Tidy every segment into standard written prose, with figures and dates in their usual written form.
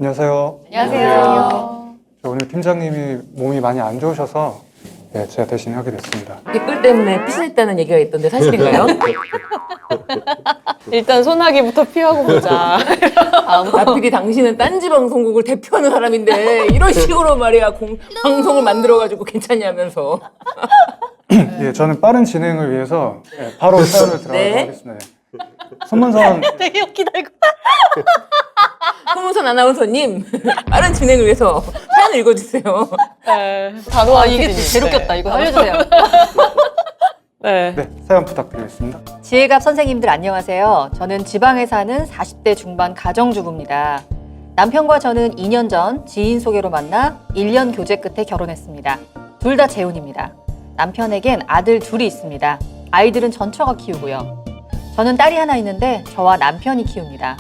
안녕하세요. 안녕하세요. 오늘 팀장님이 몸이 많이 안 좋으셔서 제가 대신 하게 됐습니다. 댓글 때문에 피신했다는 얘기가 있던데 사실인가요? 일단 소나기부터 피하고 보자. 나필이 당신은 딴지 방송국을 대표하는 사람인데 이런 식으로 말이야 방송을 만들어가지고 괜찮냐면서. 저는 빠른 진행을 위해서 바로 사연을 들어가도록 네. 하겠습니다. 손문선 되게 웃기다 이거. 손문선 아나운서님 빠른 진행을 위해서 사연 읽어주세요. 단호한 이게 피디님. 제일 웃겼다. 이거 알려주세요. 네. 사연 부탁드리겠습니다. 지혜갑 선생님들 안녕하세요. 저는 지방에 사는 40대 중반 가정주부입니다. 남편과 저는 2년 전 지인 소개로 만나 1년 교제 끝에 결혼했습니다. 둘 다 재혼입니다. 남편에겐 아들 둘이 있습니다. 아이들은 전처가 키우고요. 저는 딸이 하나 있는데 저와 남편이 키웁니다.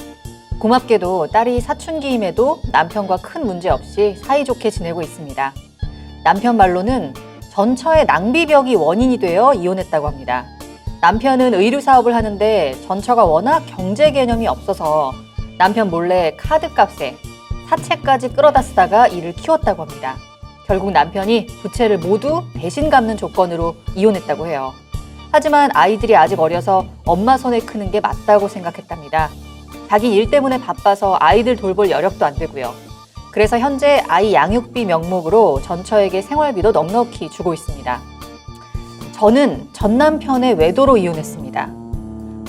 고맙게도 딸이 사춘기임에도 남편과 큰 문제 없이 사이좋게 지내고 있습니다. 남편 말로는 전처의 낭비벽이 원인이 되어 이혼했다고 합니다. 남편은 의류 사업을 하는데 전처가 워낙 경제 개념이 없어서 남편 몰래 카드값에 사채까지 끌어다 쓰다가 이를 키웠다고 합니다. 결국 남편이 부채를 모두 대신 갚는 조건으로 이혼했다고 해요. 하지만 아이들이 아직 어려서 엄마 손에 크는 게 맞다고 생각했답니다. 자기 일 때문에 바빠서 아이들 돌볼 여력도 안 되고요. 그래서 현재 아이 양육비 명목으로 전처에게 생활비도 넉넉히 주고 있습니다. 저는 전 남편의 외도로 이혼했습니다.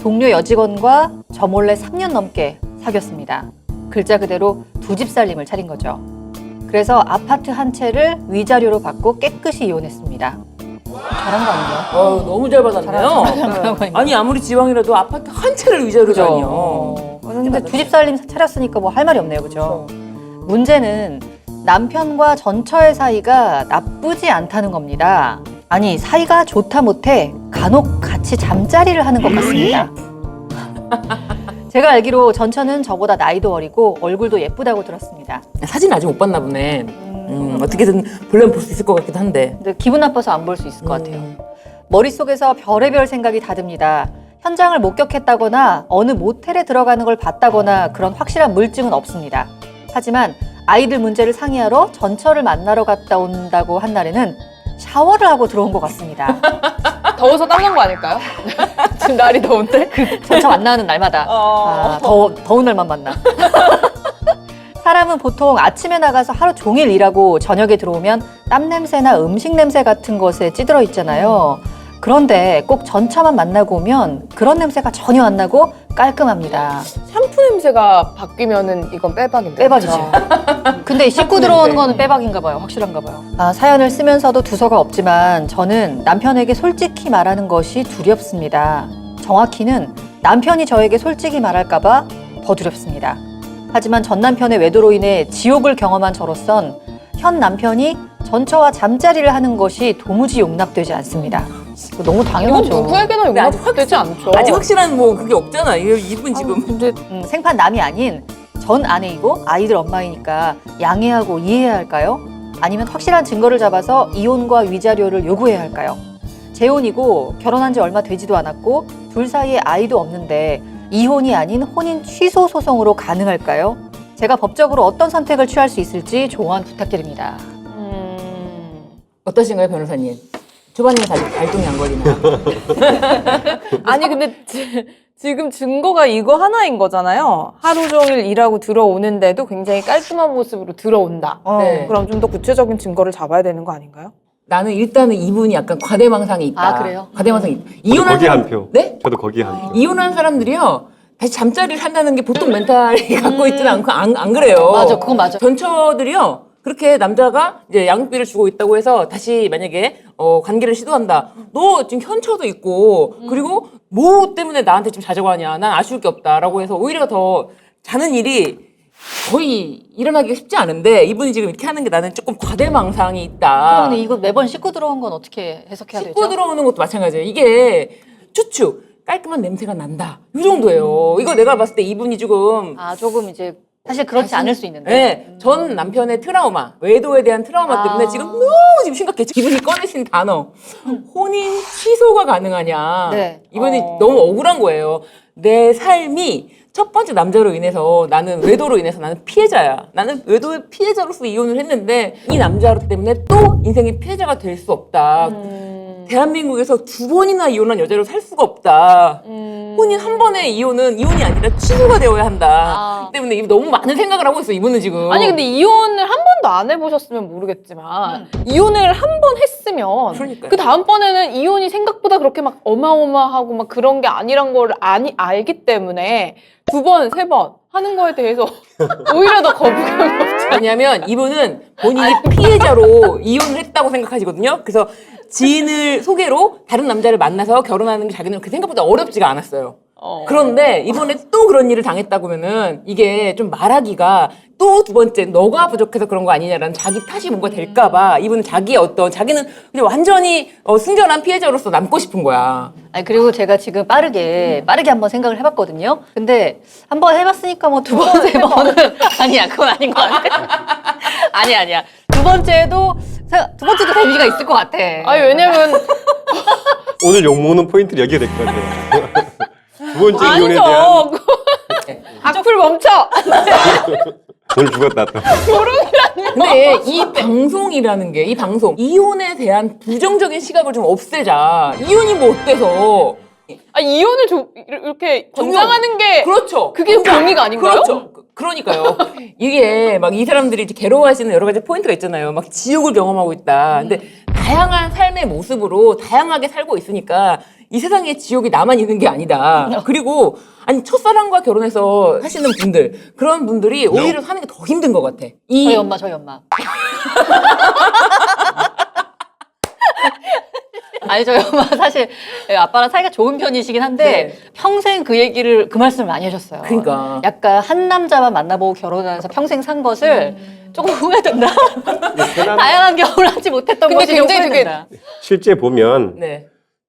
동료 여직원과 저 몰래 3년 넘게 사귀었습니다. 글자 그대로 두 집 살림을 차린 거죠. 그래서 아파트 한 채를 위자료로 받고 깨끗이 이혼했습니다. 잘한 거 아니에요? 너무 잘 받았네요. 아니 아무리 지방이라도 아파트 한 채를 위자료로 다녀. 근데 두 집 살림 차렸으니까 뭐 할 말이 없네요, 그죠? 문제는 남편과 전처의 사이가 나쁘지 않다는 겁니다. 아니, 사이가 좋다 못해 간혹 같이 잠자리를 하는 것 같습니다. 제가 알기로 전처는 저보다 나이도 어리고 얼굴도 예쁘다고 들었습니다. 사진 아직 못 봤나 보네. 어떻게든 보려면 볼 수 있을 것 같기도 한데. 근데 기분 나빠서 안 볼 수 있을 것 같아요. 머릿속에서 별의별 생각이 다 듭니다. 현장을 목격했다거나 어느 모텔에 들어가는 걸 봤다거나 그런 확실한 물증은 없습니다. 하지만 아이들 문제를 상의하러 전처를 만나러 갔다 온다고 한 날에는 샤워를 하고 들어온 것 같습니다. 더워서 땀난 거 아닐까요? 지금 날이 더운데? 전처 만나는 날마다. 더운 날만 만나. 사람은 보통 아침에 나가서 하루 종일 일하고 저녁에 들어오면 땀 냄새나 음식 냄새 같은 것에 찌들어 있잖아요. 그런데 꼭 전처만 만나고 오면 그런 냄새가 전혀 안 나고 깔끔합니다. 샴푸 냄새가 바뀌면은 이건 빼박인데. 빼박이죠. 근데 씻고 들어오는 거는 빼박인가 봐요. 확실한가 봐요. 사연을 쓰면서도 두서가 없지만 저는 남편에게 솔직히 말하는 것이 두렵습니다. 정확히는 남편이 저에게 솔직히 말할까 봐 더 두렵습니다. 하지만 전 남편의 외도로 인해 지옥을 경험한 저로선 현 남편이 전처와 잠자리를 하는 것이 도무지 용납되지 않습니다. 너무 이건 당연하죠. 누구에게나 근데 아직 용납되지 않죠. 아직 확실한 뭐 그게 없잖아. 이분 지금. 근데 생판 남이 아닌 전 아내이고 아이들 엄마이니까 양해하고 이해해야 할까요? 아니면 확실한 증거를 잡아서 이혼과 위자료를 요구해야 할까요? 재혼이고 결혼한 지 얼마 되지도 않았고 둘 사이에 아이도 없는데 이혼이 아닌 혼인 취소 소송으로 가능할까요? 제가 법적으로 어떤 선택을 취할 수 있을지 조언 부탁드립니다. 어떠신가요, 변호사님? 초반에는 발동이 안 걸리나? 아니 근데 지금 증거가 이거 하나인 거잖아요. 하루 종일 일하고 들어오는데도 굉장히 깔끔한 모습으로 들어온다. 네. 그럼 좀 더 구체적인 증거를 잡아야 되는 거 아닌가요? 나는 일단은 이분이 약간 과대망상이 있다. 아, 그래요? 과대망상이 있다. 저도 거기에 한 표. 네? 저도 거기에 한 표. 이혼한 사람들이요. 다시 잠자리를 한다는 게 보통 멘탈이 갖고 있지는 않고 안 그래요. 맞아, 그건 맞아. 전처들이요. 그렇게 남자가 이제 양육비를 주고 있다고 해서 다시 만약에 관계를 시도한다. 너 지금 현처도 있고 그리고 뭐 때문에 나한테 지금 자자고 하냐. 난 아쉬울 게 없다라고 해서 오히려 더 자는 일이 거의 일어나기가 쉽지 않은데 이분이 지금 이렇게 하는 게 나는 조금 과대망상이 있다. 그러면 이거 매번 씻고 들어온 건 어떻게 해석해야 되죠? 씻고 들어오는 것도 마찬가지예요. 이게 추측 깔끔한 냄새가 난다. 이 정도예요. 이거 내가 봤을 때 이분이 조금 조금 이제 사실 그렇지 않을 수 있는데. 네, 전 남편의 트라우마, 외도에 대한 트라우마 때문에 지금 너무 지금 심각해. 이분이 꺼내신 단어, 혼인 취소가 가능하냐. 네. 이분이 너무 억울한 거예요. 내 삶이 첫 번째 남자로 인해서 나는 외도로 인해서 나는 피해자야. 나는 외도의 피해자로서 이혼을 했는데 이 남자 때문에 또 인생의 피해자가 될 수 없다. 대한민국에서 2번이나 이혼한 여자로 살 수가 없다. 혼인 한 번의 이혼은 이혼이 아니라 취소가 되어야 한다. 때문에 너무 많은 생각을 하고 있어 이분은 지금. 아니 근데 이혼을 한 번도 안 해보셨으면 모르겠지만 이혼을 한 번 했으면 그러니까요. 그 다음번에는 이혼이 생각보다 그렇게 막 어마어마하고 막 그런 게 아니란 걸 알기 때문에 2번, 3번 하는 거에 대해서 오히려 더 거부감이 없지. 왜냐면 이분은 본인이 피해자로 이혼을 했다고 생각하시거든요. 그래서 지인을 소개로 다른 남자를 만나서 결혼하는 게 자기는 그 생각보다 어렵지가 않았어요. 그런데 이번에 또 그런 일을 당했다고면은 이게 좀 말하기가 또 2번째 너가 부족해서 그런 거 아니냐라는 자기 탓이 뭔가 될까봐 이분은 자기는 그냥 완전히 승전한 피해자로서 남고 싶은 거야. 아니 그리고 제가 지금 빠르게 한번 생각을 해봤거든요. 근데 한번 해봤으니까 뭐 2번, 3번은 아니야, 그건 아닌 것 같아. 아니야. 2번째도 데미지가 있을 것 같아. 아니 왜냐면 오늘 욕먹는 포인트를 여기에 될 것 같아요. 두 번째 이혼에 대한 아니죠. 악플 멈춰. 오늘 죽었다 또. 근데 이 방송이라는 게 이 방송 이혼에 대한 부정적인 시각을 좀 없애자. 이혼이 뭐 어때서? 아 이혼을 이렇게 권장하는 게 그렇죠. 그게 공의가 아닌가요? 그렇죠. 그러니까요. 이게 막 이 사람들이 이제 괴로워하시는 여러 가지 포인트가 있잖아요. 막 지옥을 경험하고 있다. 근데 다양한 삶의 모습으로 다양하게 살고 있으니까 이 세상에 지옥이 나만 있는 게 아니다. 그리고 아니 첫사랑과 결혼해서 하시는 분들 그런 분들이 오히려 사는 게 더 힘든 것 같아. 저희 엄마. 아니 저희 엄마 사실 아빠랑 사이가 좋은 편이시긴 한데 네. 평생 그 얘기를 그 말씀을 많이 하셨어요. 그러니까. 약간 한 남자만 만나보고 결혼하면서 평생 산 것을 조금 후회된다. 다양한 경험을 하지 못했던 근데 것이 좀 굉장히 되게 후회된다. 실제 보면 네.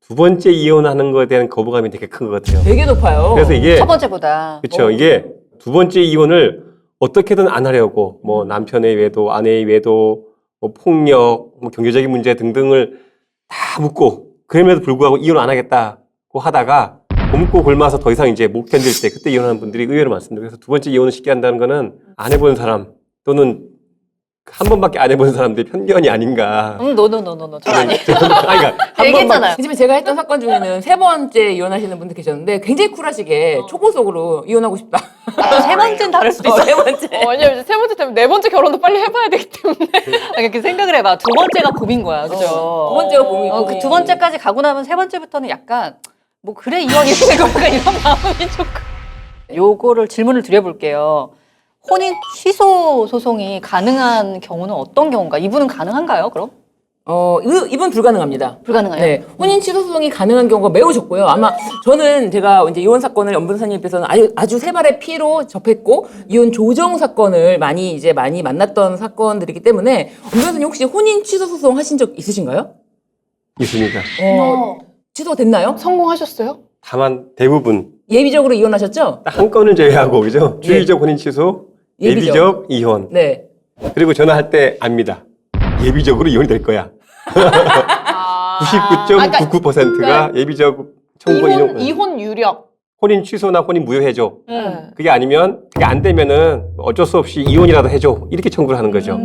2번째 이혼하는 거에 대한 거부감이 되게 큰 것 같아요. 되게 높아요. 그래서 이게 첫 번째보다. 그렇죠. 이게 2번째 이혼을 어떻게든 안 하려고 뭐 남편의 외도, 아내의 외도, 뭐 폭력, 뭐 경제적인 문제 등등을 다 묻고 그럼에도 불구하고 이혼 안 하겠다고 하다가 굶고 굶어서 더 이상 이제 못 견딜 때 그때 이혼하는 분들이 의외로 많습니다. 그래서 2번째 이혼을 쉽게 한다는 거는 안 해본 사람 또는 한 번밖에 안 해본 사람들의 편견이 아닌가. 노노노노노. 저 아니에요. 그러니까 한 얘기했잖아요. 지금 제가 했던 사건 중에는 3번째 이혼하시는 분들 계셨는데 굉장히 쿨하시게 초고속으로 이혼하고 싶다. 세 번째는 다를 수도 있어요. 3번째. 왜냐면 이제 3번째 되면 4번째 결혼도 빨리 해봐야 되기 때문에. 이렇게 생각을 해봐. 2번째가 고민 거야, 그죠? 2번째가 고민. 그 2번째까지 가고 나면 3번째부터는 약간 뭐 그래 이혼 이렇게 된 걸까 이런 마음이 조금. 요거를 질문을 드려볼게요. 혼인 취소 소송이 가능한 경우는 어떤 경우인가? 이분은 가능한가요? 그럼? 이분 불가능합니다. 불가능해요? 네. 혼인 취소 소송이 가능한 경우가 매우 적고요. 아마 저는 제가 이제 이혼 사건을 연변호사님 옆에서는 아주 세 발의 피로 접했고 이혼 조정 사건을 많이 만났던 사건들이기 때문에 연변호사님 혹시 혼인 취소 소송 하신 적 있으신가요? 있습니다. 취소가 됐나요? 성공하셨어요? 다만 대부분 예비적으로 이혼하셨죠? 딱 한 건을 제외하고 그죠? 주의적 혼인 취소, 예비적 이혼. 네. 그리고 전화할 때 압니다. 예비적으로 이혼이 될 거야. 99.99%가 예비적 청구 이혼 유력. 혼인 취소나 혼인 무효해줘. 네. 그게 아니면 그게 안 되면은 어쩔 수 없이 이혼이라도 해줘. 이렇게 청구를 하는 거죠.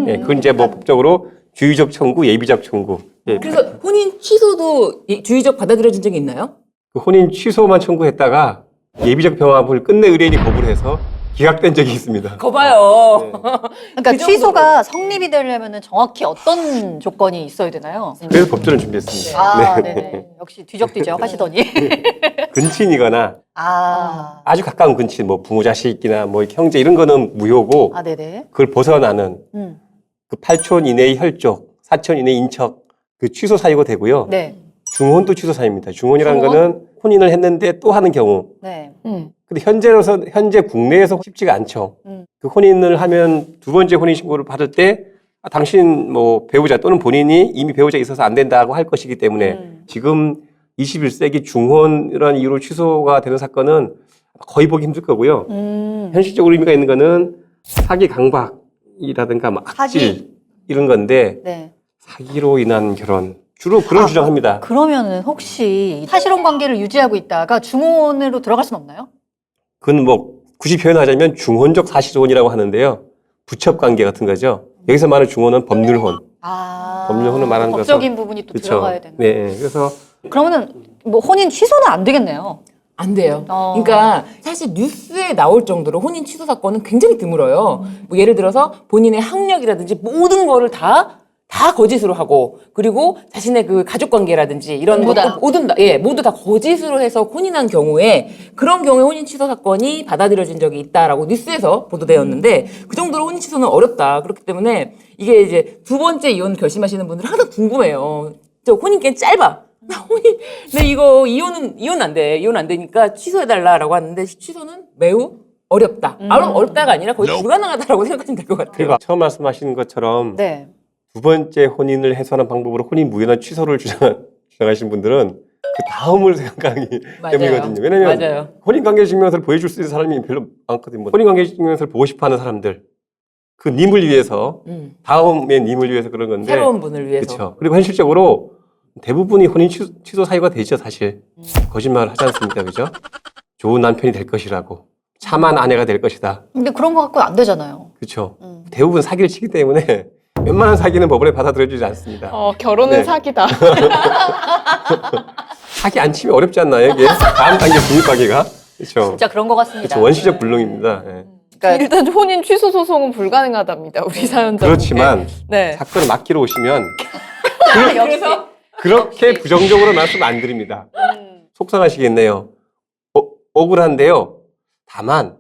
예, 그건 이제 뭐 법적으로 주의적 청구, 예비적 청구. 예, 그래서 혼인 취소도 주의적 받아들여진 적이 있나요? 그 혼인 취소만 청구했다가 예비적 병합을 끝내 의뢰인이 거부를 해서 기각된 적이 있습니다. 거봐요. 그러니까 그 정도로. 취소가 성립이 되려면 정확히 어떤 조건이 있어야 되나요? 그래서 법전을 준비했습니다. 아, 네네. 역시 뒤적뒤적 하시더니. 근친이거나 아. 아주 가까운 근친, 뭐 부모 자식이나 뭐 형제 이런 거는 무효고 아, 네네. 그걸 벗어나는 그 8촌 이내의 혈족, 4촌 이내의 인척 그 취소 사유가 되고요. 네. 중혼도 취소 사유입니다. 중혼이라는 중혼? 거는 혼인을 했는데 또 하는 경우. 네. 근데 현재 국내에서 쉽지가 않죠. 그 혼인을 하면 2번째 혼인 신고를 받을 때 당신 뭐 배우자 또는 본인이 이미 배우자가 있어서 안 된다고 할 것이기 때문에 지금 21세기 중혼이라는 이유로 취소가 되는 사건은 거의 보기 힘들 거고요. 현실적으로 의미가 있는 거는 사기 강박이라든가 뭐 악질 사기. 이런 건데 네. 사기로 인한 결혼 주로 그런 주장합니다. 그러면은 혹시 사실혼 관계를 유지하고 있다가 중혼으로 들어갈 순 없나요? 그건 뭐 굳이 표현하자면 중혼적 사실혼이라고 하는데요. 부첩 관계 같은 거죠. 여기서 말하는 중혼은 법률혼. 아. 법률혼을 말하는 것은 법적인 부분이 또 그렇죠. 들어가야 되는. 네, 그래서 그러면은 뭐 혼인 취소는 안 되겠네요. 안 돼요. 어. 그러니까 사실 뉴스에 나올 정도로 혼인 취소 사건은 굉장히 드물어요. 뭐 예를 들어서 본인의 학력이라든지 모든 거를 다 거짓으로 하고 그리고 자신의 그 가족 관계라든지 이런 전부 다. 모두 다 거짓으로 해서 혼인한 경우에 그런 경우에 혼인 취소 사건이 받아들여진 적이 있다라고 뉴스에서 보도되었는데 그 정도로 혼인 취소는 어렵다. 그렇기 때문에 이게 이제 두 번째 이혼 결심하시는 분들은 항상 궁금해요. 저 혼인 기간 짧아. 나 혼인, 내 이거 이혼 안 돼. 이혼 안 되니까 취소해달라라고 하는데 취소는 매우 어렵다. 어렵다가 아니라 거의 불가능하다라고 생각하시면 될 것 같아요. 그리고 처음 말씀하신 것처럼 네. 두 번째 혼인을 해소하는 방법으로 혼인 무효나 취소를 주장하신 분들은 그 다음을 생각하기 맞아요. 때문이거든요. 왜냐면 맞아요. 혼인관계증명서를 보여줄 수 있는 사람이 별로 많거든요. 뭐 혼인관계증명서를 보고 싶어하는 사람들, 그 님을 위해서 다음의 님을 위해서 그런 건데 새로운 분을 위해서. 그렇죠. 그리고 현실적으로 대부분이 혼인 취소 사유가 되죠, 사실. 거짓말을 하지 않습니까, 그죠? 좋은 남편이 될 것이라고, 참한 아내가 될 것이다. 근데 그런 거 갖고 안 되잖아요. 그렇죠. 대부분 사기를 치기 때문에 웬만한 사기는 법원에 받아들여지지 않습니다. 결혼은 네. 사기다. 사기 안 치면 어렵지 않나요, 이게? 다음 단계 중립관계가. 그렇죠. 진짜 그런 것 같습니다. 그렇죠. 원시적 불능입니다. 예. 그러니까 일단 혼인 취소 소송은 불가능하답니다. 우리 사연자. 그렇지만 네. 사건을 맡기러 오시면 역시 그렇게 부정적으로 말씀 안 드립니다. 속상하시겠네요. 억울한데요. 다만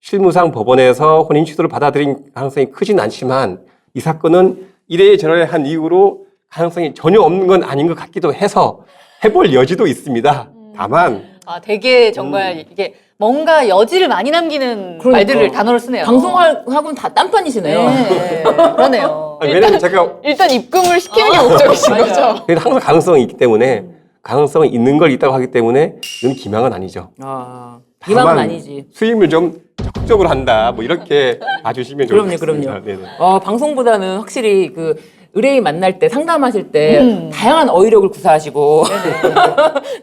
실무상 법원에서 혼인 취소를 받아들인 가능성이 크진 않지만 이 사건은 이래저래 한 이유로 가능성이 전혀 없는 건 아닌 것 같기도 해서 해볼 여지도 있습니다. 다만 되게 정말 이게 뭔가 여지를 많이 남기는 그러니까. 말들을 단어를 쓰네요. 방송하고는 다 딴판이시네요. 네, 그러네요. 왜냐면 제가 일단 입금을 시키는 게 목적이신 맞아요. 거죠. 그래도 항상 가능성이 있기 때문에 가능성이 있는 걸 있다고 하기 때문에 이건 기망은 아니죠. 기망은 다만 아니지. 수임을 좀 적극적으로 한다. 뭐 이렇게 봐주시면 그럼요, 좋겠습니다. 그럼요. 네네. 방송보다는 확실히 그 의뢰인 만날 때 상담하실 때 다양한 어휘력을 구사하시고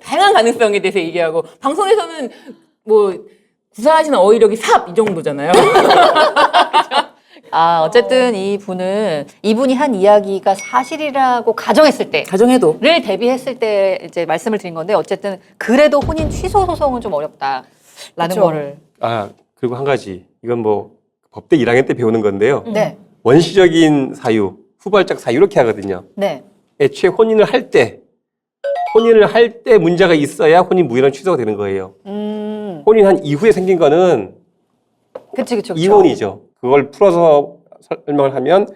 다양한 가능성에 대해서 얘기하고 방송에서는 뭐 구사하시는 어휘력이 삽 이 정도잖아요. 어쨌든 이분이 한 이야기가 사실이라고 가정했을 때. 가정해도 를 대비했을 때 이제 말씀을 드린 건데 어쨌든 그래도 혼인 취소 소송은 좀 어렵다라는 그쵸. 거를 그리고 한 가지. 이건 뭐 법대 1학년 때 배우는 건데요. 네. 원시적인 사유, 후발적 사유 이렇게 하거든요. 네. 애초에 혼인을 할 때 문제가 있어야 혼인 무효는 취소가 되는 거예요. 혼인한 이후에 생긴 거는 그치. 이혼이죠. 그걸 풀어서 설명을 하면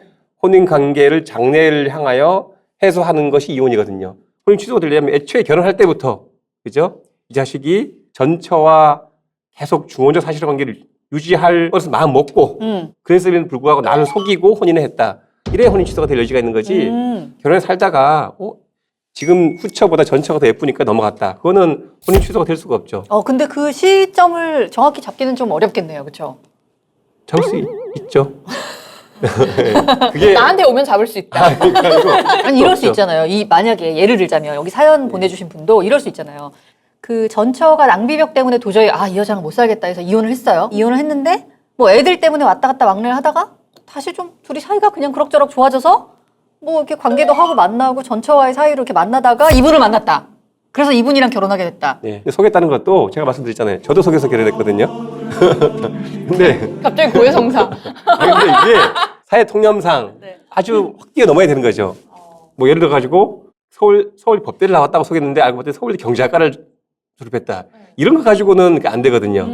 혼인 관계를 장래를 향하여 해소하는 것이 이혼이거든요. 혼인 취소가 되려면 애초에 결혼할 때부터 그죠? 이 자식이 전처와 계속 중혼적 사실 관계를 유지할 것을 마음 먹고 그랬음에도 불구하고 나를 속이고 혼인을 했다. 이래야 혼인 취소가 될 여지가 있는 거지. 결혼해 살다가 지금 후처보다 전처가 더 예쁘니까 넘어갔다. 그거는 혼인 취소가 될 수가 없죠. 근데 그 시점을 정확히 잡기는 좀 어렵겠네요. 그렇죠? 잡을 수 있죠. 그게 나한테 오면 잡을 수 있다. 그러니까 아니고 아니 이럴 수 없죠. 있잖아요. 만약에 예를 들자면 여기 사연 보내주신 분도 이럴 수 있잖아요. 그 전처가 낭비벽 때문에 도저히 이 여자랑 못 살겠다 해서 이혼을 했어요. 이혼을 했는데 뭐 애들 때문에 왔다 갔다 왕래를 하다가 다시 좀 둘이 사이가 그냥 그럭저럭 좋아져서 뭐 이렇게 관계도 하고 만나고 전처와의 사이로 이렇게 만나다가 이분을 만났다. 그래서 이분이랑 결혼하게 됐다. 네. 근데 속였다는 것도 제가 말씀드렸잖아요. 저도 속여서 결혼했거든요. 근데 갑자기 고해성사. 근데 이게 사회 통념상 아주 확 뛰어넘어야 되는 거죠. 뭐 예를 들어 가지고 서울 법대를 나왔다고 속였는데 알고 봤더니 서울대 경제학과를 졸업했다. 이런 거 가지고는 안 되거든요.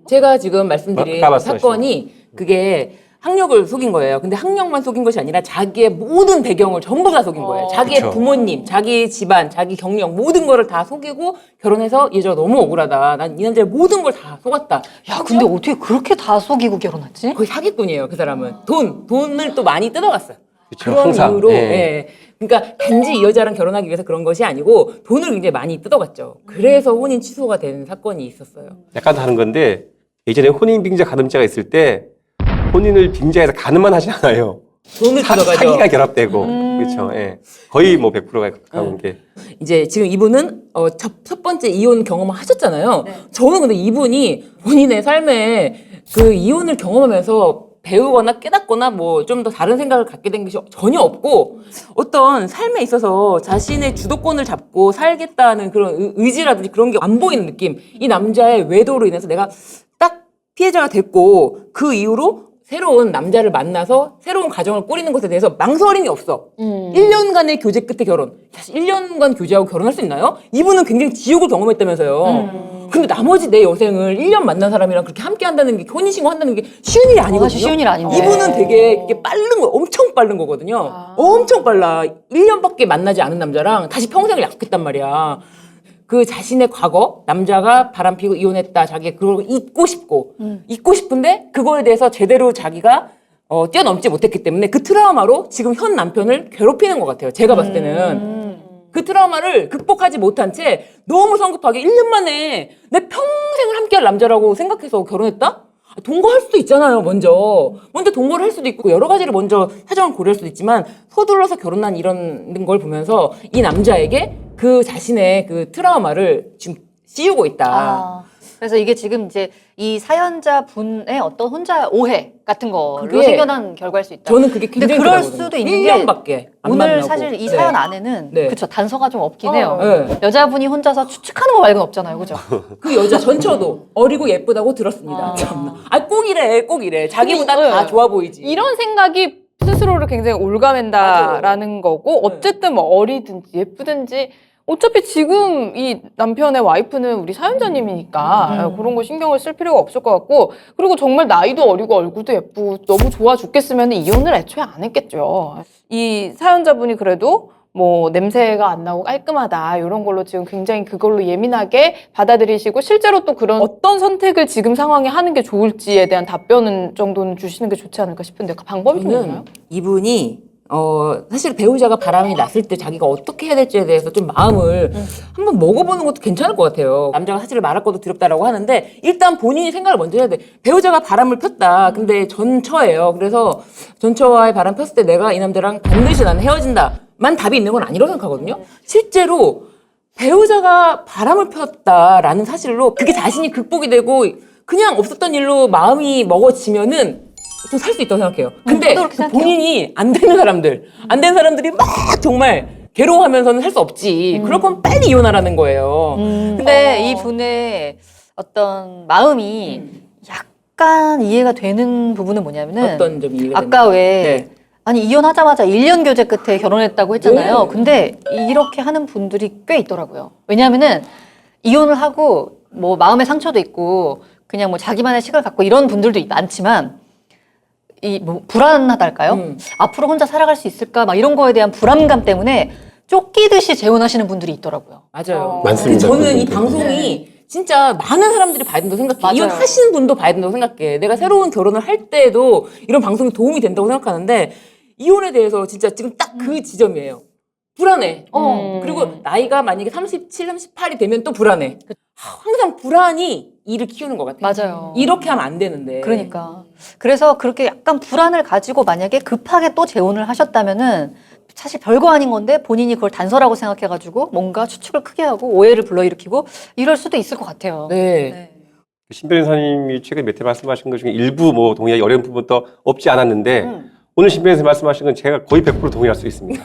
제가 지금 말씀드린 아까 말씀하신 사건이 그게 학력을 속인 거예요. 근데 학력만 속인 것이 아니라 자기의 모든 배경을 전부 다 속인 거예요. 자기의 그쵸. 부모님, 자기 집안, 자기 경력 모든 거를 다 속이고 결혼해서 이 여자가 너무 억울하다. 난 이 남자의 모든 걸 다 속았다. 야, 근데 어떻게 그렇게 다 속이고 결혼했지? 거의 사기꾼이에요, 그 사람은. 돈을 또 많이 뜯어갔어요. 그쵸, 그런 항상. 이유로 예. 예. 그러니까 단지 이 여자랑 결혼하기 위해서 그런 것이 아니고 돈을 굉장히 많이 뜯어갔죠. 그래서 혼인 취소가 된 사건이 있었어요. 약간 다른 건데 예전에 혼인 빙자 가늠죄가 있을 때 혼인을 빙자해서 가늠만 하지 않아요. 돈을 뜯어가죠. 사기가 결합되고 그렇죠. 예. 거의 뭐 100%가 가까운 게. 이제 지금 이분은 첫 번째 이혼 경험을 하셨잖아요. 네. 저는 근데 이분이 본인의 삶에 그 이혼을 경험하면서 배우거나 깨닫거나 뭐 좀 더 다른 생각을 갖게 된 것이 전혀 없고 어떤 삶에 있어서 자신의 주도권을 잡고 살겠다는 그런 의지라든지 그런 게 안 보이는 느낌. 이 남자의 외도로 인해서 내가 딱 피해자가 됐고 그 이후로 새로운 남자를 만나서 새로운 가정을 꾸리는 것에 대해서 망설임이 없어. 1년간의 교제 끝에 결혼. 사실 1년간 교제하고 결혼할 수 있나요? 이분은 굉장히 지옥을 경험했다면서요. 근데 나머지 내 여생을 1년 만난 사람이랑 그렇게 함께 한다는 게, 혼인신고 한다는 게 쉬운 일이 아니거든요. 사실 쉬운 일 아닌데. 이분은 되게 이게 빠른 거, 엄청 빠른 거거든요. 엄청 빨라. 1년밖에 만나지 않은 남자랑 다시 평생을 약속했단 말이야. 그 자신의 과거, 남자가 바람피고 이혼했다, 자기가 그걸 잊고 싶은데 그거에 대해서 제대로 자기가 뛰어넘지 못했기 때문에 그 트라우마로 지금 현 남편을 괴롭히는 것 같아요. 제가 봤을 때는. 그 트라우마를 극복하지 못한 채 너무 성급하게 1년 만에 내 평생을 함께할 남자라고 생각해서 결혼했다? 동거할 수도 있잖아요, 먼저 동거를 할 수도 있고 여러 가지를 먼저 사정을 고려할 수도 있지만 서둘러서 결혼한 이런 걸 보면서 이 남자에게 그 자신의 그 트라우마를 지금 씌우고 있다. 아, 그래서 이게 지금 이제 이 사연자 분의 어떤 혼자 오해 같은 걸로 그게 생겨난 결과일 수 있다. 저는 그게 근데 굉장히 그럴 크거든요. 수도 있는 게 1년밖에 안 오늘 만나고. 사실 이 네. 사연 안에는 네. 그쵸 단서가 좀 없긴 해요. 네. 여자분이 혼자서 추측하는 거 말고는 없잖아요, 그죠? 그 여자 전처도 어리고 예쁘다고 들었습니다. 참나. 꼭 이래. 자기보다 근데, 다 네. 좋아 보이지. 이런 생각이 스스로를 굉장히 올가맨다라는 거고 어쨌든 뭐 어리든지 예쁘든지 어차피 지금 이 남편의 와이프는 우리 사연자님이니까 그런 거 신경을 쓸 필요가 없을 것 같고 그리고 정말 나이도 어리고 얼굴도 예쁘고 너무 좋아 죽겠으면 이혼을 애초에 안 했겠죠. 이 사연자분이 그래도 뭐 냄새가 안 나고 깔끔하다 이런 걸로 지금 굉장히 그걸로 예민하게 받아들이시고 실제로 또 그런 어떤 선택을 지금 상황에 하는 게 좋을지에 대한 답변은 정도는 주시는 게 좋지 않을까 싶은데 그 방법이 좀 있나요? 저는 이분이 사실 배우자가 바람이 났을 때 자기가 어떻게 해야 될지에 대해서 좀 마음을 한번 먹어보는 것도 괜찮을 것 같아요. 남자가 사실을 말할 것도 두렵다라고 하는데 일단 본인이 생각을 먼저 해야 돼. 배우자가 바람을 폈다. 근데 전처예요. 그래서 전처와의 바람 폈을 때 내가 이 남자랑 반드시 나는 헤어진다만 답이 있는 건 아니라고 생각하거든요. 실제로 배우자가 바람을 폈다라는 사실로 그게 자신이 극복이 되고 그냥 없었던 일로 마음이 먹어지면은 좀 살 수 있다고 생각해요. 근데 저도 그렇게 생각해요. 본인이 안 되는 사람들이 막 정말 괴로워하면서는 살 수 없지. 그럴 거면 빨리 이혼하라는 거예요. 근데 이 분의 어떤 마음이 약간 이해가 되는 부분은 뭐냐면은 어떤 점이 이해가 아까 왜 네. 아니 이혼하자마자 1년 교제 끝에 결혼했다고 했잖아요. 네. 근데 이렇게 하는 분들이 꽤 있더라고요. 왜냐하면은 이혼을 하고 뭐 마음의 상처도 있고 그냥 뭐 자기만의 시간을 갖고 이런 분들도 많지만 이 뭐 불안하달까요? 앞으로 혼자 살아갈 수 있을까? 막 이런 거에 대한 불안감 때문에 쫓기듯이 재혼하시는 분들이 있더라고요. 맞아요. 많습니다. 근데 저는 이 그분들. 방송이 진짜 많은 사람들이 봐야 된다고 생각해. 맞아요. 이혼하시는 분도 봐야 된다고 생각해. 내가 새로운 결혼을 할 때도 이런 방송이 도움이 된다고 생각하는데 이혼에 대해서 진짜 지금 딱 그 지점이에요. 불안해. 그리고 나이가 만약에 37, 38이 되면 또 불안해. 항상 불안이 일을 키우는 것 같아요. 맞아요. 이렇게 하면 안 되는데. 그러니까. 그래서 그렇게 약간 불안을 가지고 만약에 급하게 또 재혼을 하셨다면은 사실 별거 아닌 건데 본인이 그걸 단서라고 생각해가지고 뭔가 추측을 크게 하고 오해를 불러일으키고 이럴 수도 있을 것 같아요. 네. 신 변호사님이 최근 몇 회 말씀하신 것 중에 일부 뭐 동의하기 어려운 부분도 없지 않았는데 오늘 신 변호사님 말씀하신 건 제가 거의 100% 동의할 수 있습니다.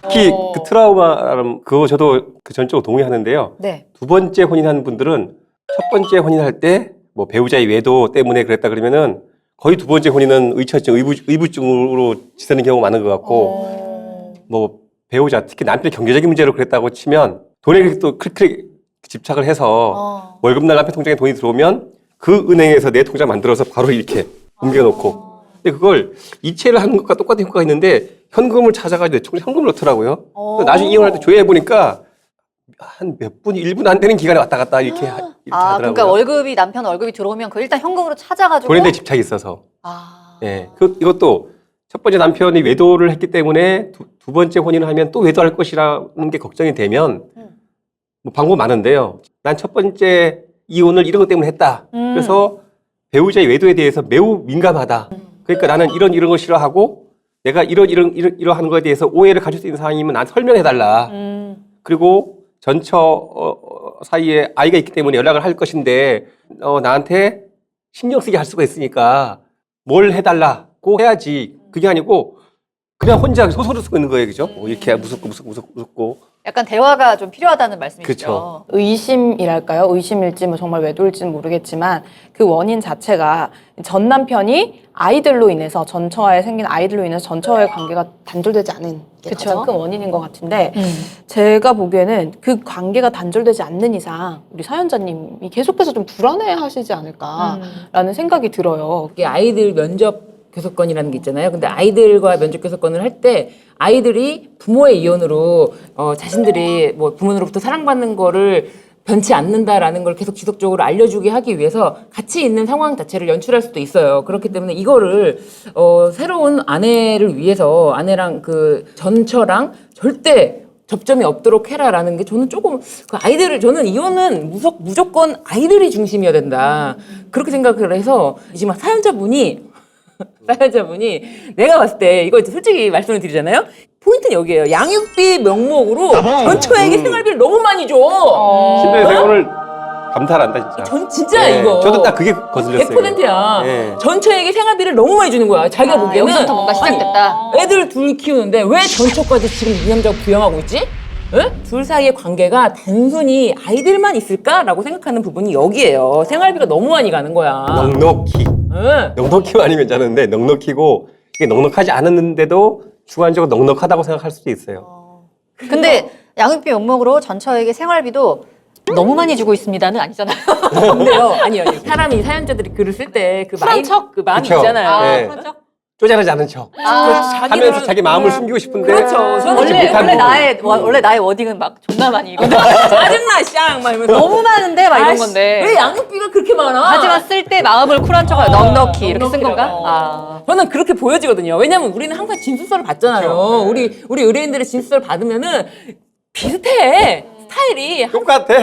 특히 그 트라우마 그거 저도 그 전적으로 동의하는데요. 네. 두 번째 혼인한 분들은 첫 번째 혼인할 때 뭐 배우자의 외도 때문에 그랬다 그러면은 거의 두 번째 혼인은 의처증, 의부증으로 지새는 경우가 많은 것 같고 뭐 배우자 특히 남편의 경제적인 문제로 그랬다고 치면 돈에 또 크게 집착을 해서 월급날 남편 통장에 돈이 들어오면 그 은행에서 내 통장 만들어서 바로 이렇게 옮겨놓고 근데 그걸 이체를 하는 것과 똑같은 효과가 있는데 현금을 찾아가지고 내 통장에 현금을 넣더라고요. 그래서 나중에 이혼할 때 조회해보니까 한 몇 분, 1분 안 되는 기간에 왔다 갔다 이렇게 하더라고요. 그러니까 남편 월급이 들어오면 그 일단 현금으로 찾아가지고 돈에 대해 집착이 있어서. 예, 이것도 첫 번째 남편이 외도를 했기 때문에 두 번째 혼인을 하면 또 외도할 것이라는 게 걱정이 되면 뭐 방법 많은데요. 난 첫 번째 이혼을 이런 것 때문에 했다. 그래서 배우자의 외도에 대해서 매우 민감하다. 그러니까 나는 이런 걸 싫어하고 내가 이러한 거에 대해서 오해를 가질 수 있는 상황이면 난 설명해달라. 그리고 전처 사이에 아이가 있기 때문에 연락을 할 것인데 나한테 신경 쓰게 할 수가 있으니까 뭘 해달라고 해야지. 그게 아니고 그냥 혼자 소설을 쓰고 있는 거예요, 그죠? 이렇게 무섭고. 약간 대화가 좀 필요하다는 말씀이시죠. 그쵸. 의심이랄까요? 의심일지 뭐 정말 외도일지는 모르겠지만 그 원인 자체가 전 남편이 아이들로 인해서 전처와에 생긴 아이들로 인해서 전처와의 관계가 단절되지 않은 게 그쵸. 가장 큰 원인인 것 같은데 제가 보기에는 그 관계가 단절되지 않는 이상 우리 사연자님이 계속해서 좀 불안해하시지 않을까라는 생각이 들어요. 이게 아이들 면접 교섭권이라는 게 있잖아요. 근데 아이들과 면접 교섭권을 할 때 아이들이 부모의 이혼으로 자신들이 뭐 부모로부터 사랑받는 거를 변치 않는다라는 걸 계속 지속적으로 알려주게 하기 위해서 같이 있는 상황 자체를 연출할 수도 있어요. 그렇기 때문에 이거를 새로운 아내를 위해서 아내랑 그 전처랑 절대 접점이 없도록 해라라는 게 저는 조금 그 아이들을 저는 이혼은 무조건 아이들이 중심이어야 된다. 그렇게 생각을 해서 지금 사연자분이 내가 봤을 때 이거 솔직히 말씀을 드리잖아요. 포인트는 여기에요. 양육비 명목으로 전처에게 생활비를 너무 많이 줘. 신부의 세월을 감탄한다, 진짜. 진짜 예, 이거. 저도 딱 그게 거슬렸어요. 100%야. 예. 전처에게 생활비를 너무 많이 주는 거야. 자기가 보기에는. 여기서부터 뭔가 시작됐다. 애들 둘 키우는데 왜 전처까지 지금 이 남자가 부양하고 있지? 예? 둘 사이의 관계가 단순히 아이들만 있을까라고 생각하는 부분이 여기에요. 생활비가 너무 많이 가는 거야. 넉넉히. 예. 넉넉히만 아니면 괜찮은데 넉넉히고 이게 넉넉하지 않았는데도 주관적으로 넉넉하다고 생각할 수도 있어요. 근데 양육비 명목으로 전처에게 생활비도 너무 많이 주고 있습니다는 아니잖아요. 근데요, 아니요. 사람이 사연자들이 글을 쓸 때 그 마음이 그쵸. 있잖아요. 네. 쪼잔하지 않은 척. 하면서 자기 마음을 숨기고 싶은데 그렇죠. 저는 그렇지 못한 부분. 원래 나의 워딩은 막 존나 많이 이거든. 짜증나, 쌍! 막 이러면서. 너무 많은데 막 이런 아이씨, 건데. 왜 양육비가 그렇게 많아? 하지만 쓸 때 마음을 쿨한 척을 넉넉히 이렇게 쓴 건가? 넉넉히라고. 아. 저는 그렇게 보여지거든요. 왜냐면 우리는 항상 진술서를 받잖아요. 우리 의뢰인들의 진술서를 받으면은 비슷해. 스타일이. 똑같아.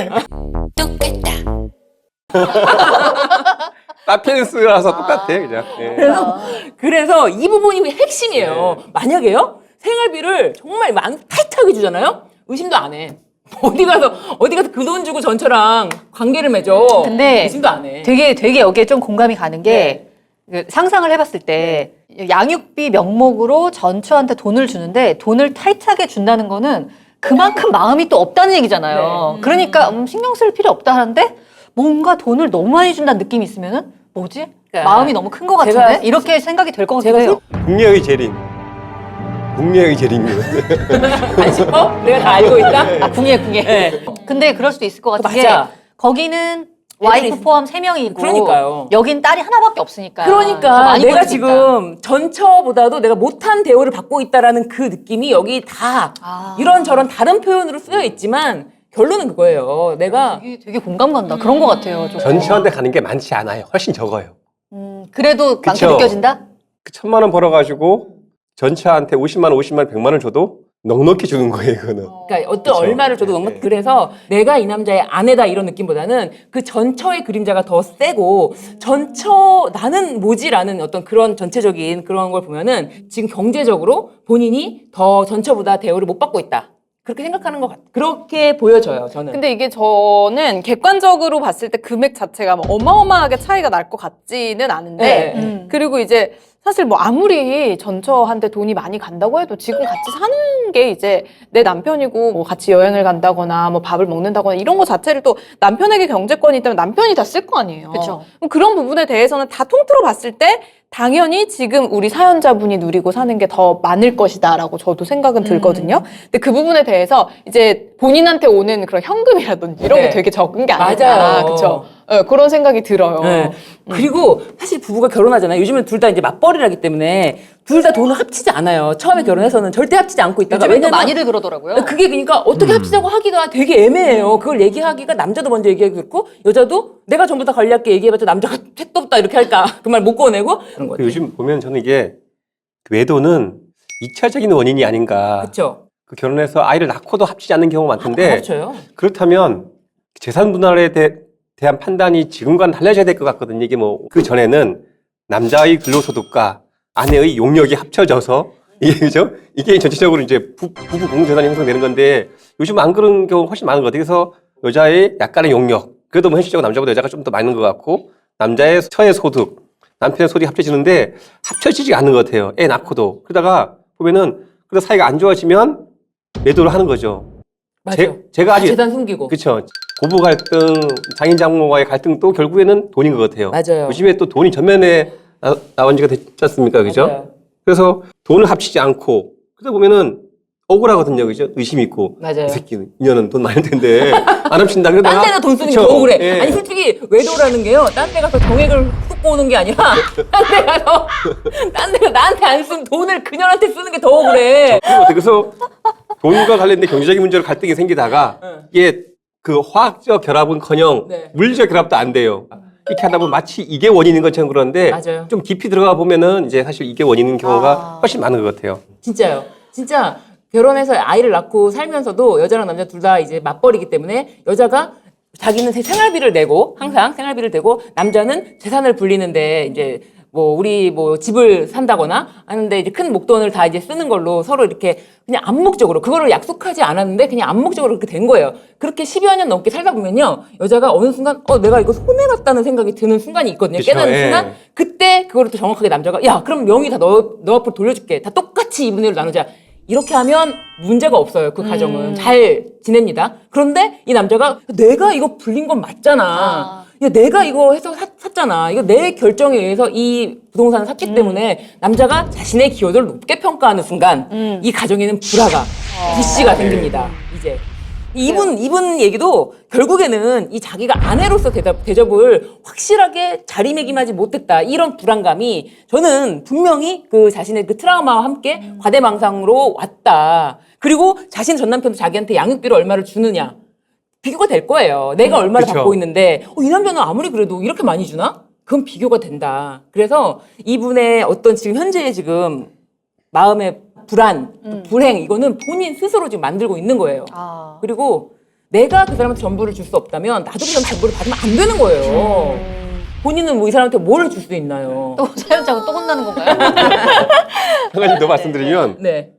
사피엔스라서 똑같아, 그냥. 예. 그래서 이 부분이 핵심이에요. 만약에요? 생활비를 정말 타이트하게 주잖아요? 의심도 안 해. 어디 가서 그 돈 주고 전처랑 관계를 맺어. 근데 의심도 안 해. 되게 여기에 좀 공감이 가는 게 그 상상을 해봤을 때 양육비 명목으로 전처한테 돈을 주는데 돈을 타이트하게 준다는 거는 그만큼 마음이 또 없다는 얘기잖아요. 그러니까 신경 쓸 필요 없다 하는데 뭔가 돈을 너무 많이 준다는 느낌이 있으면은 뭐지? 그러니까 마음이 너무 큰 것 같은데? 제가 이렇게 생각이 될 것 같기도 해요. 국내의 재린. 국내의 재린이요. 안 싶어? 내가 다 알고 있다? 아, 궁예. 네. 근데 그럴 수도 있을 것 같은 게 맞아. 거기는 와이프 포함 3명이고 그러니까요. 여긴 딸이 하나밖에 없으니까 더 그러니까 많이 내가 벌 수 있다. 지금 전처보다도 내가 못한 대우를 받고 있다라는 그 느낌이 여기 다 이런저런 다른 표현으로 쓰여 있지만 결론은 그거예요. 내가 되게 공감 간다. 그런 것 같아요. 좀. 전치한테 가는 게 많지 않아요. 훨씬 적어요. 그래도 많게 그쵸. 느껴진다? 그 1,000만 원 벌어가지고 전치한테 50만 원, 50만 원, 100만 원 줘도 넉넉히 주는 거예요, 이거는. 그러니까 어떤 그쵸. 얼마를 줘도 넉넉히 네. 그래서 내가 이 남자의 아내다 이런 느낌보다는 그 전처의 그림자가 더 세고 전처 나는 뭐지라는 어떤 그런 전체적인 그런 걸 보면은 지금 경제적으로 본인이 더 전처보다 대우를 못 받고 있다. 그렇게 생각하는 것 같아요. 그렇게 보여져요, 저는. 근데 이게 저는 객관적으로 봤을 때 금액 자체가 뭐 어마어마하게 차이가 날 것 같지는 않은데 네. 그리고 이제 사실 뭐 아무리 전처한테 돈이 많이 간다고 해도 지금 같이 사는 게 이제 내 남편이고 뭐 같이 여행을 간다거나 뭐 밥을 먹는다거나 이런 거 자체를 또 남편에게 경제권이 있다면 남편이 다 쓸 거 아니에요. 그쵸. 그럼 그런 부분에 대해서는 다 통틀어 봤을 때 당연히 지금 우리 사연자분이 누리고 사는 게 더 많을 것이다라고 저도 생각은 들거든요. 근데 그 부분에 대해서 이제 본인한테 오는 그런 현금이라든지 이런 게 네. 되게 적은 게 아닐까. 맞아요. 그렇죠. 네, 그런 생각이 들어요. 네. 그리고 사실 부부가 결혼하잖아요. 요즘은 둘 다 이제 맞벌이라기 때문에 둘 다 돈을 합치지 않아요. 처음에 결혼해서는 절대 합치지 않고 있다가 요즘에 또 왜냐면 많이들 그러더라고요. 그게 그러니까 어떻게 합치자고 하기가 되게 애매해요. 그걸 얘기하기가 남자도 먼저 얘기하기 그렇고 여자도 내가 전부 다 관리할게 얘기해봤자 남자가 택도 없다 이렇게 할까 그 말 못 꺼내고 그런 거 같아요. 요즘 보면 저는 이게 외도는 2차적인 원인이 아닌가. 그렇죠. 그 결혼해서 아이를 낳고도 합치지 않는 경우가 많던데 합쳐요. 그렇다면 재산 분할에 대한 판단이 지금과는 달라져야 될 것 같거든요. 이게 뭐 그 전에는 남자의 근로소득과 아내의 용역이 합쳐져서 이게 그죠? 이게 전체적으로 이제 부부 공동재산이 형성되는 건데 요즘 안 그런 경우 훨씬 많은 것 같아요. 그래서 여자의 약간의 용역 그래도 뭐 현실적으로 남자보다 여자가 좀 더 많은 것 같고 남자의 처의 소득 남편의 소득이 합쳐지는데 합쳐지지가 않는 것 같아요. 애 낳고도 그러다가 보면은 그래서 사이가 안 좋아지면 매도를 하는 거죠. 맞아요. 제가 아직 재산 숨기고. 그렇죠. 고부 갈등, 장인 장모와의 갈등도 결국에는 돈인 것 같아요. 맞아요. 요즘에 또 돈이 전면에 나온 지가 됐지 않습니까, 그죠? 맞아요. 그래서 돈을 합치지 않고 그러다 보면은 억울하거든요, 그죠? 의심 있고 맞아요. 이 새끼 인연은 돈 많을 텐데 안 합친다 그러다가 딴 데다 돈 쓰는 게 그쵸? 더 억울해. 예. 아니 솔직히 외도라는 게요. 딴 데 가서 정액을 쏟고 오는 게 아니라 딴 데가 나한테 안 쓴 돈을 그녀한테 쓰는 게 더 억울해. 그래서 돈과 관련된 경제적인 문제로 갈등이 생기다가 이게 그 화학적 결합은커녕 네. 물리적 결합도 안 돼요. 이렇게 하다 보면 마치 이게 원인인 것처럼 그런데 맞아요. 좀 깊이 들어가 보면은 이제 사실 이게 원인인 경우가 훨씬 많은 것 같아요. 진짜요. 진짜 결혼해서 아이를 낳고 살면서도 여자랑 남자 둘 다 이제 맞벌이기 때문에 여자가 자기는 생활비를 내고 항상 생활비를 내고 남자는 재산을 불리는데 이제 뭐 우리 뭐 집을 산다거나 하는데 이제 큰 목돈을 다 이제 쓰는 걸로 서로 이렇게 그냥 암묵적으로 그거를 약속하지 않았는데 그냥 암묵적으로 그렇게 된 거예요. 그렇게 10여 년 넘게 살다 보면요. 여자가 어느 순간 내가 이거 손해 봤다는 생각이 드는 순간이 있거든요. 그쵸, 깨닫는 예. 순간 그때 그거를 또 정확하게 남자가 야 그럼 명의 다 너 앞으로 돌려줄게. 다 똑같이 2분의 1로 나누자. 이렇게 하면 문제가 없어요. 그 가정은 잘 지냅니다. 그런데 이 남자가 내가 이거 불린 건 맞잖아. 야, 내가 이거 해서 샀잖아. 이거 내 결정에 의해서 이 부동산을 샀기 때문에 남자가 자신의 기여도를 높게 평가하는 순간 이 가정에는 불화가 불씨가 생깁니다. 이제 이분 얘기도 결국에는 이 자기가 아내로서 대접을 확실하게 자리매김하지 못했다 이런 불안감이 저는 분명히 그 자신의 그 트라우마와 함께 과대망상으로 왔다. 그리고 자신 전 남편도 자기한테 양육비를 얼마를 주느냐 비교가 될 거예요. 내가 얼마를 그쵸. 받고 있는데 이 남자는 아무리 그래도 이렇게 많이 주나? 그건 비교가 된다. 그래서 이분의 어떤 지금 현재의 지금 마음의 불안, 또 불행 이거는 본인 스스로 지금 만들고 있는 거예요. 그리고 내가 그 사람한테 전부를 줄 수 없다면 나도 그 사람 전부를 받으면 안 되는 거예요. 본인은 뭐 이 사람한테 뭘 줄 수 있나요? 또 사연자고 또 혼나는 건가요? 한 가지 더 말씀드리면 네.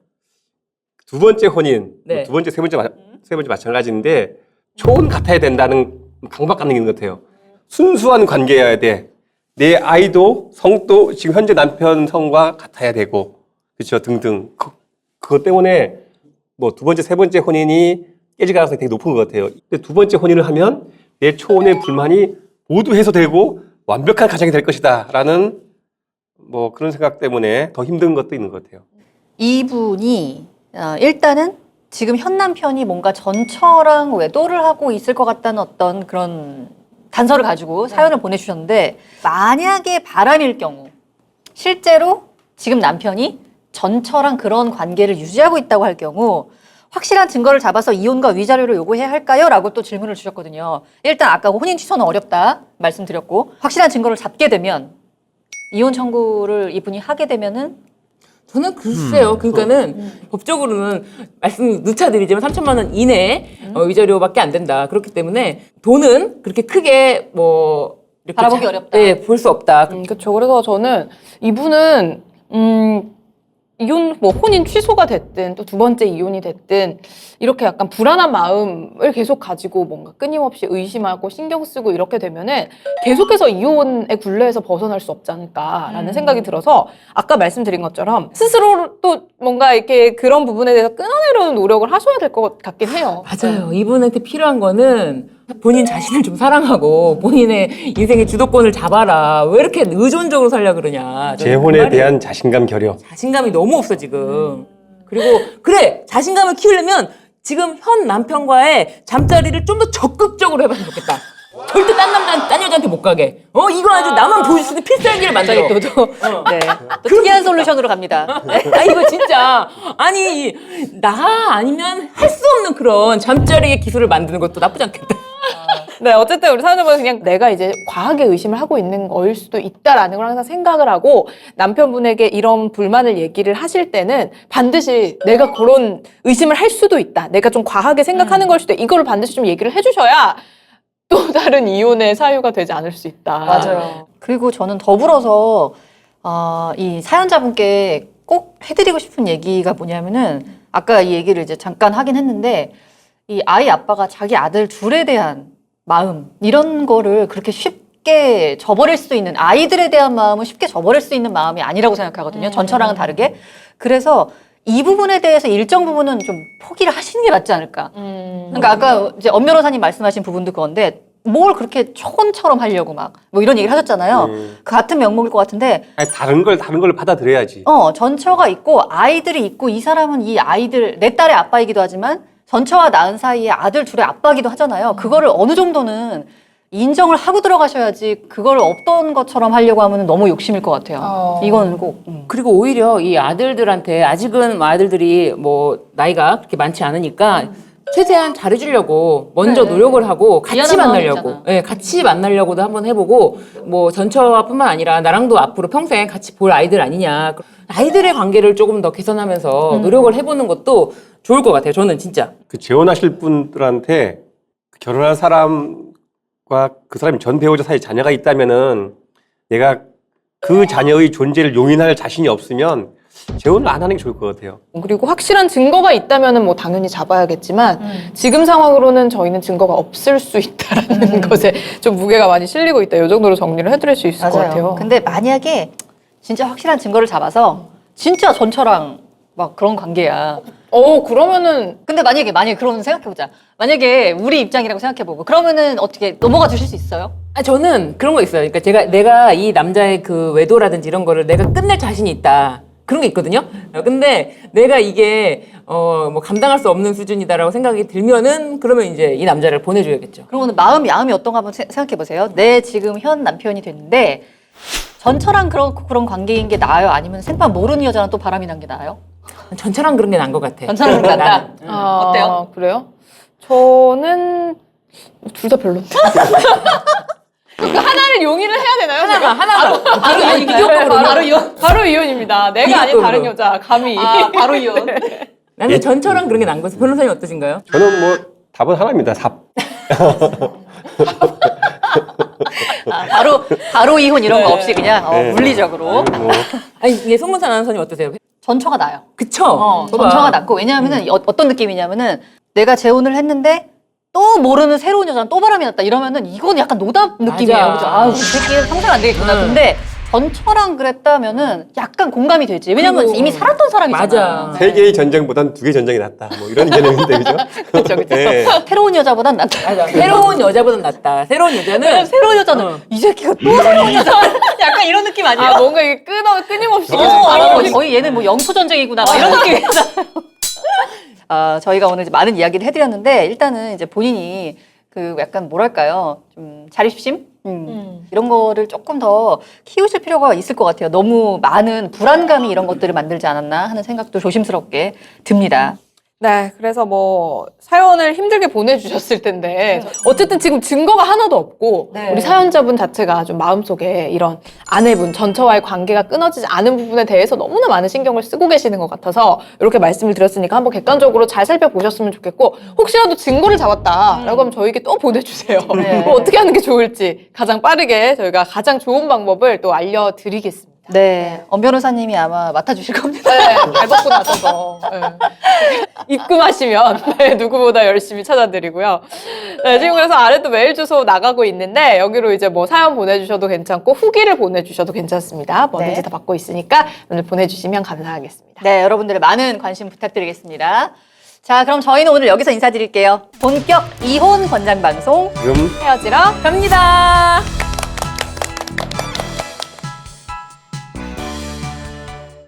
두 번째 혼인, 네. 두 번째, 세 번째 마찬가지인데 초는 같아야 된다는 강박관념이 있는 것 같아요. 순수한 관계여야 돼. 내 아이도 성도 지금 현재 남편 성과 같아야 되고, 그렇죠 등등. 그것 때문에 뭐 두 번째, 세 번째 혼인이 깨질 가능성이 되게 높은 것 같아요. 근데 두 번째 혼인을 하면 내 초혼의 불만이 모두 해소되고 완벽한 가정이 될 것이다라는 뭐 그런 생각 때문에 더 힘든 것도 있는 것 같아요. 이분이 일단은 지금 현 남편이 뭔가 전처랑 외도를 하고 있을 것 같다는 어떤 그런 단서를 가지고 사연을 보내주셨는데 만약에 바람일 경우 실제로 지금 남편이 전처랑 그런 관계를 유지하고 있다고 할 경우 확실한 증거를 잡아서 이혼과 위자료를 요구해야 할까요? 라고 또 질문을 주셨거든요. 일단 아까 혼인 취소는 어렵다 말씀드렸고 확실한 증거를 잡게 되면 이혼 청구를 이분이 하게 되면은 저는 글쎄요. 그러니까는 법적으로는 말씀 누차 드리지만 3천만 원 이내 위자료밖에 안 된다. 그렇기 때문에 돈은 그렇게 크게 뭐 이렇게 바라보기 어렵다. 네, 볼 수 없다. 그렇죠. 그래서 저는 이분은 이혼 뭐 혼인 취소가 됐든 또 두 번째 이혼이 됐든 이렇게 약간 불안한 마음을 계속 가지고 뭔가 끊임없이 의심하고 신경 쓰고 이렇게 되면은 계속해서 이혼의 굴레에서 벗어날 수 없지 않을까라는 생각이 들어서 아까 말씀드린 것처럼 스스로 또 뭔가 이렇게 그런 부분에 대해서 끊어내려는 노력을 하셔야 될 것 같긴 해요. 맞아요. 이분한테 필요한 거는 본인 자신을 좀 사랑하고 본인의 인생의 주도권을 잡아라. 왜 이렇게 의존적으로 살려 그러냐. 저는 그 재혼에 말이에요. 대한 자신감 결여. 자신감이 너무 없어 지금. 그리고 그래 자신감을 키우려면 지금 현 남편과의 잠자리를 좀 더 적극적으로 해봤으면 좋겠다. 절대 딴 여자한테 못 가게. 이거 아주 나만 보여줄 수 있는 필살기를 만들어. 네. 또 특이한 솔루션으로 갑니다. 네. 이거 진짜 아니 나 아니면 할 수 없는 그런 잠자리의 기술을 만드는 것도 나쁘지 않겠다. 네, 어쨌든 우리 사연자분은 그냥 내가 이제 과하게 의심을 하고 있는 거일 수도 있다라는 걸 항상 생각을 하고 남편분에게 이런 불만을 얘기를 하실 때는 반드시 내가 그런 의심을 할 수도 있다. 내가 좀 과하게 생각하는 걸 수도 있다. 이거를 반드시 좀 얘기를 해주셔야 또 다른 이혼의 사유가 되지 않을 수 있다. 맞아요. 그리고 저는 더불어서 이 사연자분께 꼭 해드리고 싶은 얘기가 뭐냐면은 아까 이 얘기를 이제 잠깐 하긴 했는데 이 아이 아빠가 자기 아들 둘에 대한 마음 이런 거를 그렇게 쉽게 저버릴 수 있는 아이들에 대한 마음은 쉽게 저버릴 수 있는 마음이 아니라고 생각하거든요. 전처랑은 다르게. 그래서 이 부분에 대해서 일정 부분은 좀 포기를 하시는 게 맞지 않을까. 그러니까 아까 이제 엄 변호사님 말씀하신 부분도 그건데 뭘 그렇게 초혼처럼 하려고 막 뭐 이런 얘기를 하셨잖아요. 그 같은 명목일 것 같은데 아니, 다른 걸 받아들여야지. 전처가 있고 아이들이 있고 이 사람은 이 아이들 내 딸의 아빠이기도 하지만 전처와 낳은 사이에 아들 둘의 아빠이기도 하잖아요. 그거를 어느 정도는 인정을 하고 들어가셔야지 그걸 없던 것처럼 하려고 하면 너무 욕심일 것 같아요. 이건 꼭. 그리고 오히려 이 아들들한테 아직은 뭐 아들들이 뭐 나이가 그렇게 많지 않으니까 최대한 잘해주려고 먼저 노력을 하고 같이 미안한 만나려고, 마음이잖아. 네, 같이 만나려고도 한번 해보고 뭐 전처뿐만 아니라 나랑도 앞으로 평생 같이 볼 아이들 아니냐. 아이들의 관계를 조금 더 개선하면서 노력을 해보는 것도 좋을 것 같아요. 저는 진짜. 그 재혼하실 분들한테 결혼할 사람과 그 사람이 전 배우자 사이에 자녀가 있다면은 내가 그 자녀의 존재를 용인할 자신이 없으면 재혼을 안 하는 게 좋을 것 같아요. 그리고 확실한 증거가 있다면은 뭐 당연히 잡아야겠지만 지금 상황으로는 저희는 증거가 없을 수 있다라는 것에 좀 무게가 많이 실리고 있다. 이 정도로 정리를 해드릴 수 있을 것 같아요. 근데 만약에 진짜 확실한 증거를 잡아서 진짜 전처랑 막 그런 관계야. 그러면은 근데 만약에 그런 생각해보자. 만약에 우리 입장이라고 생각해보고 그러면은 어떻게 넘어가 주실 수 있어요? 저는 그런 거 있어요. 그러니까 내가 이 남자의 그 외도라든지 이런 거를 내가 끝낼 자신이 있다. 그런 게 있거든요. 근데 내가 이게 뭐 감당할 수 없는 수준이다라고 생각이 들면은 그러면 이제 이 남자를 보내줘야겠죠. 그러면 마음이 어떤가 한번 생각해보세요. 내 지금 현 남편이 됐는데 전처랑 그런 관계인 게 나아요? 아니면 생판 모르는 여자랑 또 바람이 난 게 나아요? 전처럼 그런 게 나은 것 같아. 전처랑 그런 게 낫다? 어때요? 그래요? 저는 둘 다 별론데. 그 하나를 용인을 해야 되나요? 하나로. 바로 이혼입니다. 내가 아닌 다른 여자 감히. 바로 이혼. 나는 전처럼 그런 게 나은 것 같아요. 변호사님 어떠신가요? 저는 뭐 답은 하나입니다. 답. 바로 이혼 이런 거 없이 그냥 물리적으로. 아니, 송문선 아나운서님 어떠세요? 전처가 나아요. 그쵸? 전처가 낫고 왜냐하면은 어떤 느낌이냐면은 내가 재혼을 했는데 또 모르는 새로운 여자랑 또 바람이 났다 이러면은 이건 약간 노답 느낌이에요. 맞아. 그죠? 이 새끼는 평생 안 되겠구나. 근데 전처랑 그랬다면은 약간 공감이 되지. 왜냐면 그리고, 이미 살았던 사람이잖아. 맞아. 세 개의 전쟁보단 두 개의 전쟁이 낫다. 뭐 이런 개념인데, 그죠? 그렇죠. 네. 새로운 여자보단 낫다. 맞아. 새로운 여자보단 낫다. 새로운 여자는 새로운 여자는 이 새끼가 또 새로운 여자. 약간 이런 느낌 아니에요? 뭔가 이게 끊임없이 계속 거의 얘는 뭐 영토 전쟁이구나. 막 이런 느낌이잖아요. 저희가 오늘 이제 많은 이야기를 해드렸는데 일단은 이제 본인이 그 약간 뭐랄까요, 좀 자립심 이런 거를 조금 더 키우실 필요가 있을 것 같아요. 너무 많은 불안감이 이런 것들을 만들지 않았나 하는 생각도 조심스럽게 듭니다. 네, 그래서 뭐 사연을 힘들게 보내주셨을 텐데 어쨌든 지금 증거가 하나도 없고 네. 우리 사연자분 자체가 좀 마음속에 이런 아내분 전처와의 관계가 끊어지지 않은 부분에 대해서 너무나 많은 신경을 쓰고 계시는 것 같아서 이렇게 말씀을 드렸으니까 한번 객관적으로 잘 살펴보셨으면 좋겠고 혹시라도 증거를 잡았다라고 하면 저에게 또 보내주세요. 네. 뭐 어떻게 하는 게 좋을지 가장 빠르게 저희가 가장 좋은 방법을 또 알려드리겠습니다. 네, 엄 변호사님이 아마 맡아주실 겁니다. 네, 발 벗고 나서서 입금하시면 누구보다 열심히 찾아드리고요. 네, 지금 그래서 아래 또 메일 주소 나가고 있는데 여기로 이제 뭐 사연 보내주셔도 괜찮고 후기를 보내주셔도 괜찮습니다. 뭐든지 네. 다 받고 있으니까 오늘 보내주시면 감사하겠습니다. 네, 여러분들의 많은 관심 부탁드리겠습니다. 자, 그럼 저희는 오늘 여기서 인사드릴게요. 본격 이혼 권장 방송 지금 헤어지러 갑니다.